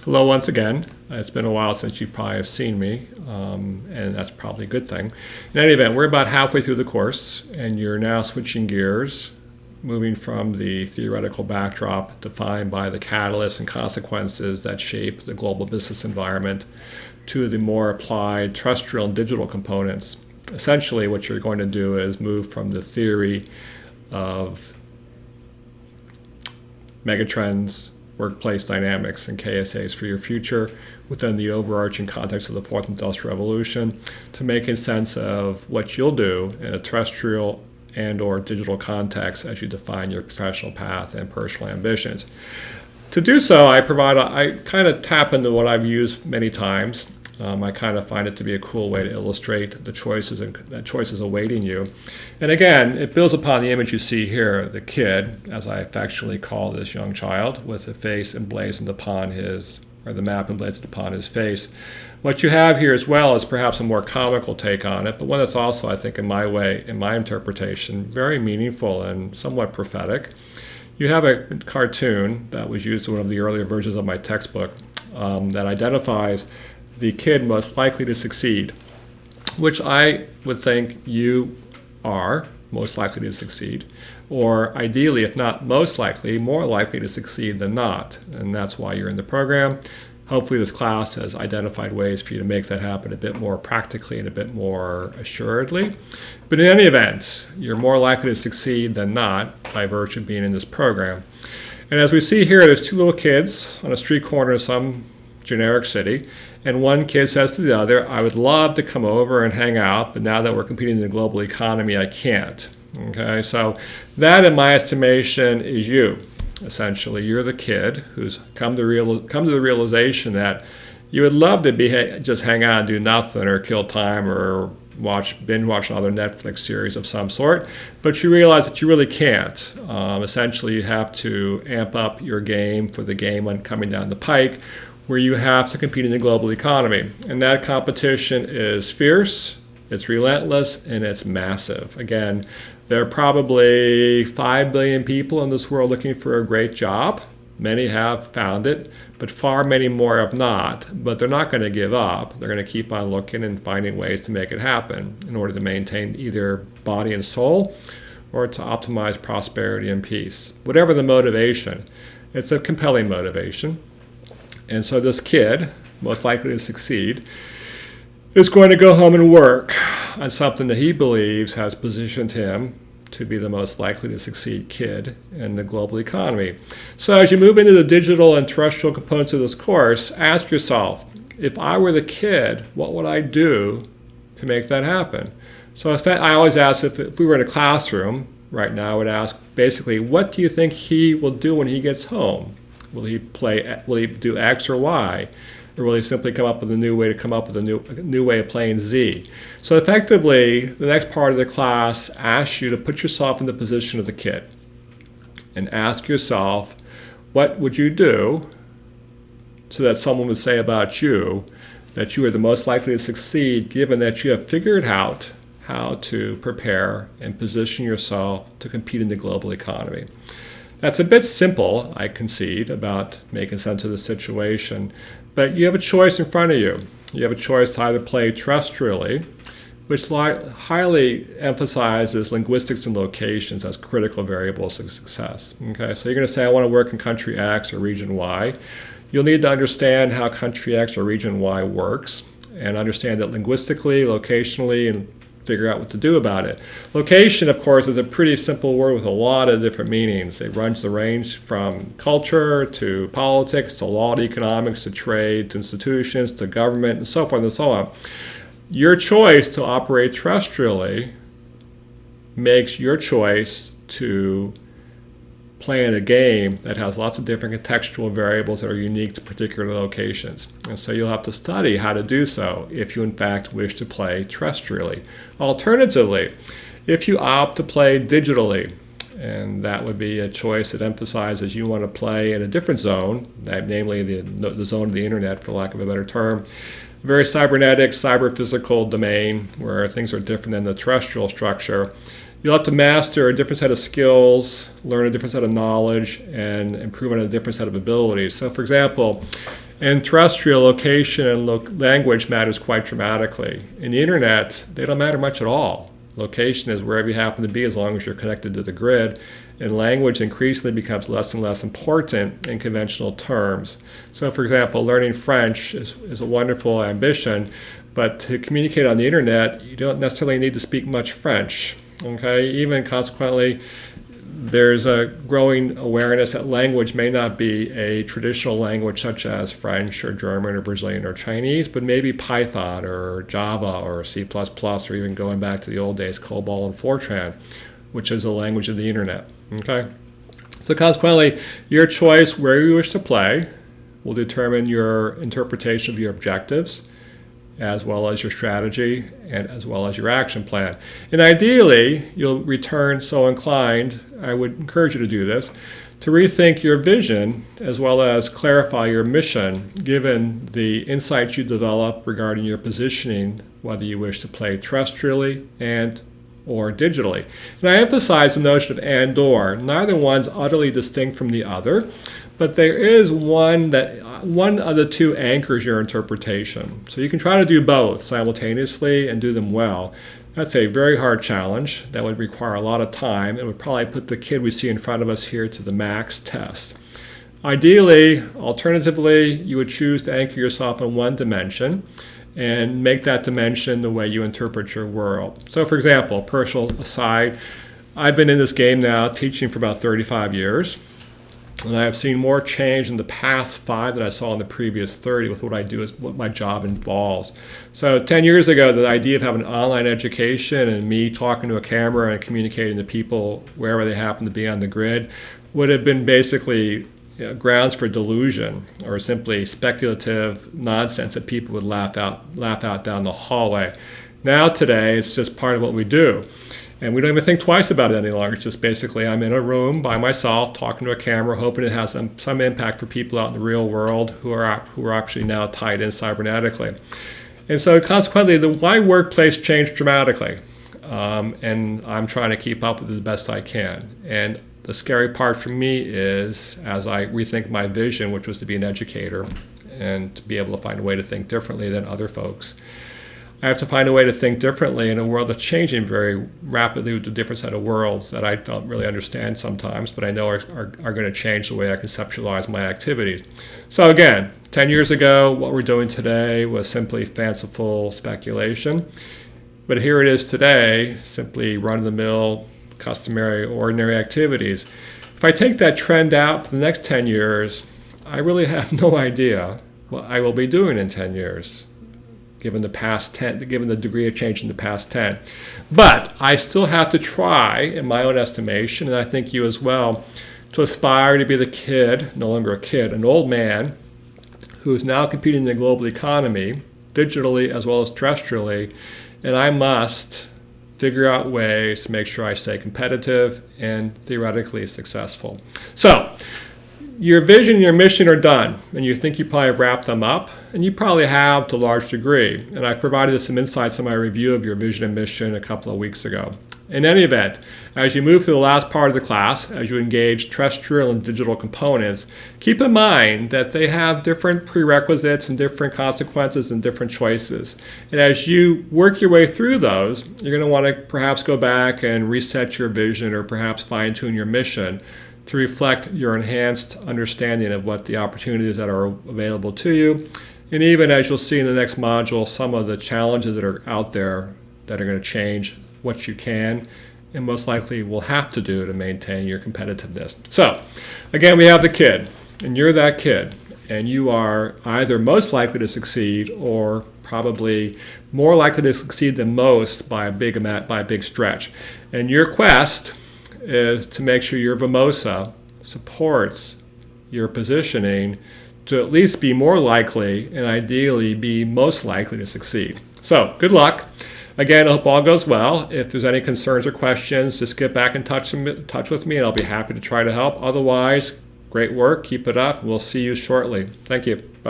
Hello once again. It's been a while since you probably have seen me, and that's probably a good thing. In any event, we're about halfway through the course, and you're now switching gears, moving from the theoretical backdrop defined by the catalysts and consequences that shape the global business environment to the more applied terrestrial and digital components. Essentially, what you're going to do is move from the theory of megatrends, workplace dynamics, and KSAs for your future within the overarching context of the Fourth Industrial Revolution to making sense of what you'll do in a terrestrial and or digital context as you define your professional path and personal ambitions. To do so, I kind of tap into what I've used many times. I kind of find it to be a cool way to illustrate the choices awaiting you. And again, it builds upon the image you see here, the kid, as I affectionately call this young child, with the face emblazoned upon the map emblazoned upon his face. What you have here as well is perhaps a more comical take on it, but one that's also, I think, in my interpretation, very meaningful and somewhat prophetic. You have a cartoon that was used in one of the earlier versions of my textbook that identifies the kid most likely to succeed, which I would think you are most likely to succeed, or ideally, if not most likely, more likely to succeed than not. And that's why you're in the program. Hopefully this class has identified ways for you to make that happen a bit more practically and a bit more assuredly. But in any event, you're more likely to succeed than not by virtue of being in this program. And as we see here, there's two little kids on a street corner of some generic city, and one kid says to the other, I would love to come over and hang out, but now that we're competing in the global economy, I can't. Okay, so that, in my estimation, is you. Essentially, you're the kid who's come to the realization that you would love to just hang out and do nothing or kill time or binge watch another Netflix series of some sort, but you realize that you really can't. Essentially, you have to amp up your game for the game coming down the pike, where you have to compete in the global economy. And that competition is fierce, it's relentless, and it's massive. Again, there are probably 5 billion people in this world looking for a great job. Many have found it, but far many more have not. But they're not going to give up. They're going to keep on looking and finding ways to make it happen in order to maintain either body and soul or to optimize prosperity and peace. Whatever the motivation, it's a compelling motivation. And so this kid, most likely to succeed, is going to go home and work on something that he believes has positioned him to be the most likely to succeed kid in the global economy. So as you move into the digital and terrestrial components of this course, ask yourself, if I were the kid, what would I do to make that happen? So I always ask, if we were in a classroom right now, I would ask basically, what do you think he will do when he gets home? Will he do X or Y? Or will he simply come up with a new way of playing Z? So effectively, the next part of the class asks you to put yourself in the position of the kid and ask yourself, what would you do so that someone would say about you that you are the most likely to succeed, given that you have figured out how to prepare and position yourself to compete in the global economy. That's a bit simple, I concede, about making sense of the situation, but you have a choice in front of you. You have a choice to either play terrestrially, which highly emphasizes linguistics and locations as critical variables of success. Okay, so you're going to say, I want to work in country X or region Y. You'll need to understand how country X or region Y works and understand that linguistically, locationally, and figure out what to do about it. Location, of course, is a pretty simple word with a lot of different meanings. It runs the range from culture to politics to law to economics to trade to institutions to government and so forth and so on. Your choice to operate terrestrially makes your choice to play in a game that has lots of different contextual variables that are unique to particular locations. And so you'll have to study how to do so if you in fact wish to play terrestrially. Alternatively, if you opt to play digitally, and that would be a choice that emphasizes you want to play in a different zone, namely the zone of the internet, for lack of a better term, a very cybernetic, cyber-physical domain where things are different than the terrestrial structure. You'll have to master a different set of skills, learn a different set of knowledge, and improve on a different set of abilities. So for example, And terrestrial location and language matters quite dramatically. In the internet, they don't matter much at all. Location is wherever you happen to be as long as you're connected to the grid. And language increasingly becomes less and less important in conventional terms. So, for example, learning French is a wonderful ambition, but to communicate on the internet, you don't necessarily need to speak much French. Okay? Even consequently, there's a growing awareness that language may not be a traditional language such as French or German or Brazilian or Chinese, but maybe Python or Java or C++, or even going back to the old days, COBOL and Fortran, which is the language of the internet. Okay? So consequently, your choice where you wish to play will determine your interpretation of your objectives, as well as your strategy, and as well as your action plan. And ideally, you'll return, so inclined, I would encourage you to do this, to rethink your vision as well as clarify your mission, given the insights you develop regarding your positioning, whether you wish to play terrestrially and or digitally. And I emphasize the notion of and or. Neither one's utterly distinct from the other, but there is one of the two anchors your interpretation. So you can try to do both simultaneously and do them well. That's a very hard challenge that would require a lot of time. It would probably put the kid we see in front of us here to the max test. Ideally, alternatively, you would choose to anchor yourself in one dimension and make that dimension the way you interpret your world. So for example, personal aside, I've been in this game now teaching for about 35 years. And I've seen more change in the past 5 than I saw in the previous 30 with what I do, is what my job involves. So 10 years ago, the idea of having online education and me talking to a camera and communicating to people wherever they happen to be on the grid would have been basically grounds for delusion or simply speculative nonsense that people would laugh out down the hallway. Now today, it's just part of what we do. And we don't even think twice about it any longer. It's just basically I'm in a room by myself talking to a camera, hoping it has some impact for people out in the real world who are actually now tied in cybernetically. And so consequently, my workplace changed dramatically. And I'm trying to keep up with it the best I can. And the scary part for me is, as I rethink my vision, which was to be an educator and to be able to find a way to think differently than other folks, I have to find a way to think differently in a world that's changing very rapidly with a different set of worlds that I don't really understand sometimes, but I know are going to change the way I conceptualize my activities. So again, 10 years ago, what we're doing today was simply fanciful speculation. But here it is today, simply run-of-the-mill, customary, ordinary activities. If I take that trend out for the next 10 years, I really have no idea what I will be doing in 10 years. Given the degree of change in the past 10. But I still have to try, in my own estimation, and I think you as well, to aspire to be the kid, no longer a kid, an old man, who is now competing in the global economy, digitally as well as terrestrially, and I must figure out ways to make sure I stay competitive and theoretically successful. So, your vision and your mission are done, and you think you probably have wrapped them up, and you probably have to a large degree. And I provided some insights in my review of your vision and mission a couple of weeks ago. In any event, as you move through the last part of the class, as you engage terrestrial and digital components, keep in mind that they have different prerequisites and different consequences and different choices. And as you work your way through those, you're going to want to perhaps go back and reset your vision or perhaps fine-tune your mission to reflect your enhanced understanding of what the opportunities that are available to you. And even as you'll see in the next module, some of the challenges that are out there that are going to change what you can and most likely will have to do to maintain your competitiveness. So again, we have the kid, and you're that kid, and you are either most likely to succeed or probably more likely to succeed than most by a big stretch. And your quest is to make sure your Vimosa supports your positioning to at least be more likely and ideally be most likely to succeed. So good luck. Again, I hope all goes well. If there's any concerns or questions, just get back in touch with me and I'll be happy to try to help. Otherwise, great work. Keep it up. We'll see you shortly. Thank you. Bye.